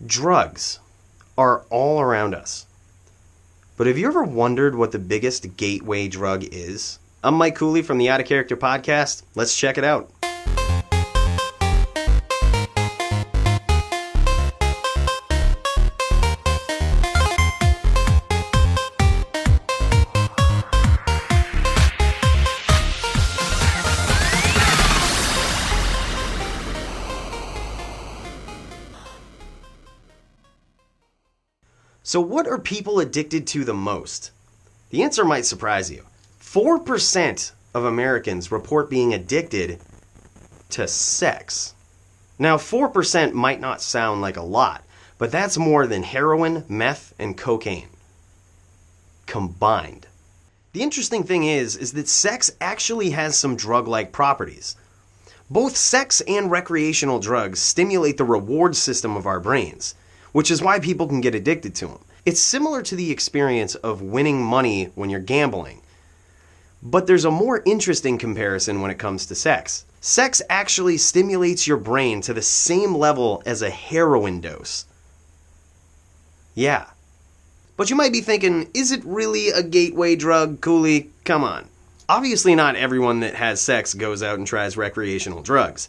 Drugs are all around us. But have you ever wondered what the biggest gateway drug is? I'm Mike Cooley from the Out of Character podcast. Let's check it out. So what are people addicted to the most? The answer might surprise you. 4% of Americans report being addicted to sex. Now, 4% might not sound like a lot, but that's more than heroin, meth, and cocaine combined. The interesting thing is that sex actually has some drug-like properties. Both sex and recreational drugs stimulate the reward system of our brains, which is why people can get addicted to them. It's similar to the experience of winning money when you're gambling. But there's a more interesting comparison when it comes to sex. Sex actually stimulates your brain to the same level as a heroin dose. Yeah. But you might be thinking, is it really a gateway drug, Cooley? Come on. Obviously not everyone that has sex goes out and tries recreational drugs.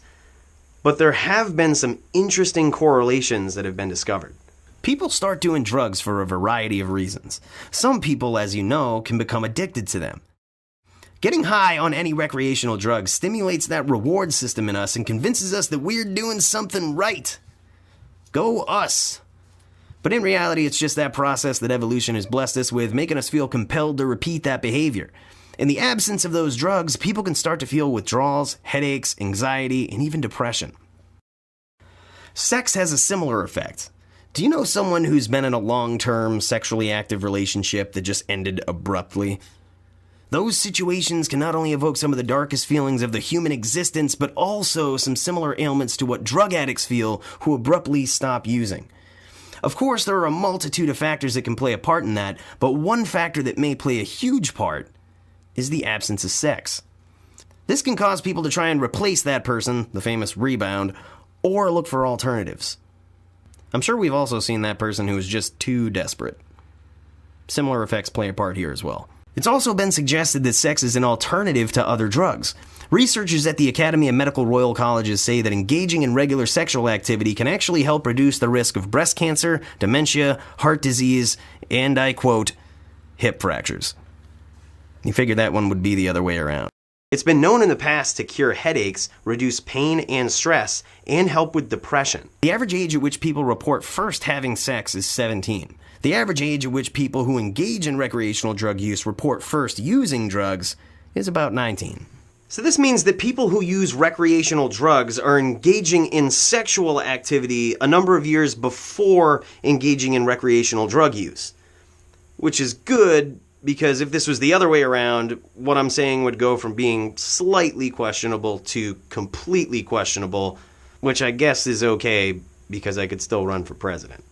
But there have been some interesting correlations that have been discovered. People start doing drugs for a variety of reasons. Some people, as you know, can become addicted to them. Getting high on any recreational drug stimulates that reward system in us and convinces us that we're doing something right. Go us! But in reality, it's just that process that evolution has blessed us with, making us feel compelled to repeat that behavior. In the absence of those drugs, people can start to feel withdrawals, headaches, anxiety, and even depression. Sex has a similar effect. Do you know someone who's been in a long-term, sexually active relationship that just ended abruptly? Those situations can not only evoke some of the darkest feelings of the human existence, but also some similar ailments to what drug addicts feel who abruptly stop using. Of course, there are a multitude of factors that can play a part in that, but one factor that may play a huge part is the absence of sex. This can cause people to try and replace that person, the famous rebound, or look for alternatives. I'm sure we've also seen that person who is just too desperate. Similar effects play a part here as well. It's also been suggested that sex is an alternative to other drugs. Researchers at the Academy of Medical Royal Colleges say that engaging in regular sexual activity can actually help reduce the risk of breast cancer, dementia, heart disease, and, I quote, hip fractures. You figured that one would be the other way around. It's been known in the past to cure headaches, reduce pain and stress, and help with depression. The average age at which people report first having sex is 17. The average age at which people who engage in recreational drug use report first using drugs is about 19. So this means that people who use recreational drugs are engaging in sexual activity a number of years before engaging in recreational drug use. Which is good, because if this was the other way around, what I'm saying would go from being slightly questionable to completely questionable, which I guess is okay because I could still run for president.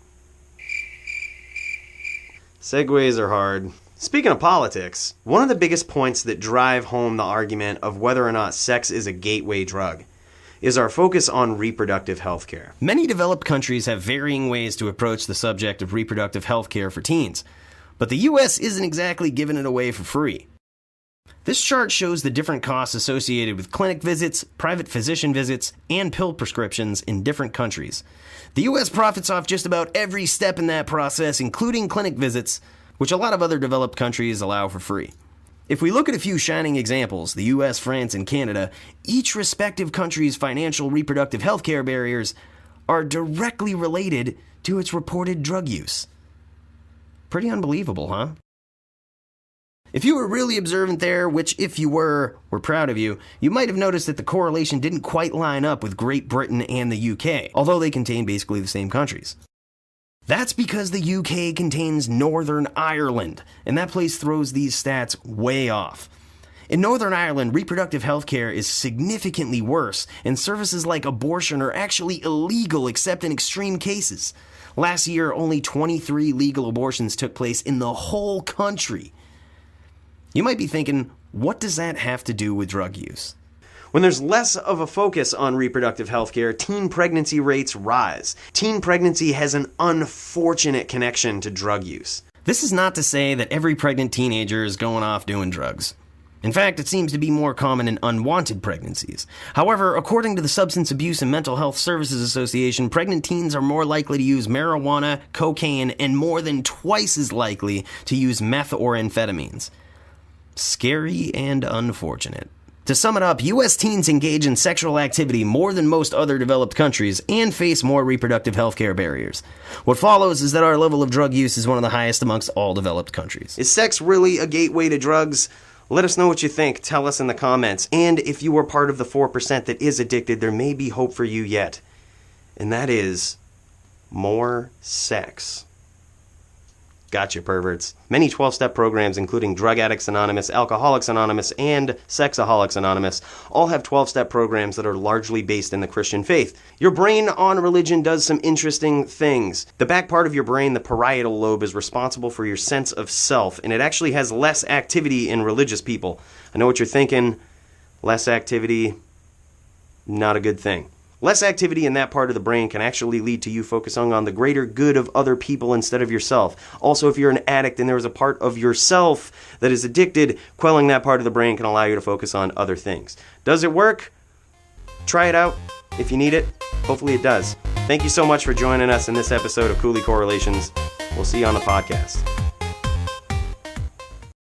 Segues are hard. Speaking of politics, one of the biggest points that drive home the argument of whether or not sex is a gateway drug is our focus on reproductive health care. Many developed countries have varying ways to approach the subject of reproductive health care for teens. But the US isn't exactly giving it away for free. This chart shows the different costs associated with clinic visits, private physician visits, and pill prescriptions in different countries. The US profits off just about every step in that process, including clinic visits, which a lot of other developed countries allow for free. If we look at a few shining examples, the US, France, and Canada, each respective country's financial reproductive health care barriers are directly related to its reported drug use. Pretty unbelievable, huh? If you were really observant there, which if you were, we're proud of you, you might have noticed that the correlation didn't quite line up with Great Britain and the UK, although they contain basically the same countries. That's because the UK contains Northern Ireland, and that place throws these stats way off. In Northern Ireland, reproductive health care is significantly worse, and services like abortion are actually illegal except in extreme cases. Last year, only 23 legal abortions took place in the whole country. You might be thinking, what does that have to do with drug use? When there's less of a focus on reproductive health care, teen pregnancy rates rise. Teen pregnancy has an unfortunate connection to drug use. This is not to say that every pregnant teenager is going off doing drugs. In fact, it seems to be more common in unwanted pregnancies. However, according to the Substance Abuse and Mental Health Services Association, pregnant teens are more likely to use marijuana, cocaine, and more than twice as likely to use meth or amphetamines. Scary and unfortunate. To sum it up, U.S. teens engage in sexual activity more than most other developed countries and face more reproductive health care barriers. What follows is that our level of drug use is one of the highest amongst all developed countries. Is sex really a gateway to drugs? Let us know what you think. Tell us in the comments. And if you are part of the 4% that is addicted, there may be hope for you yet. And that is more sex. Gotcha, perverts. Many 12-step programs, including Drug Addicts Anonymous, Alcoholics Anonymous, and Sexaholics Anonymous, all have 12-step programs that are largely based in the Christian faith. Your brain on religion does some interesting things. The back part of your brain, the parietal lobe, is responsible for your sense of self, and it actually has less activity in religious people. I know what you're thinking. Less activity, not a good thing. Less activity in that part of the brain can actually lead to you focusing on the greater good of other people instead of yourself. Also, if you're an addict and there is a part of yourself that is addicted, quelling that part of the brain can allow you to focus on other things. Does it work? Try it out if you need it. Hopefully it does. Thank you so much for joining us in this episode of Cooley Correlations. We'll see you on the podcast.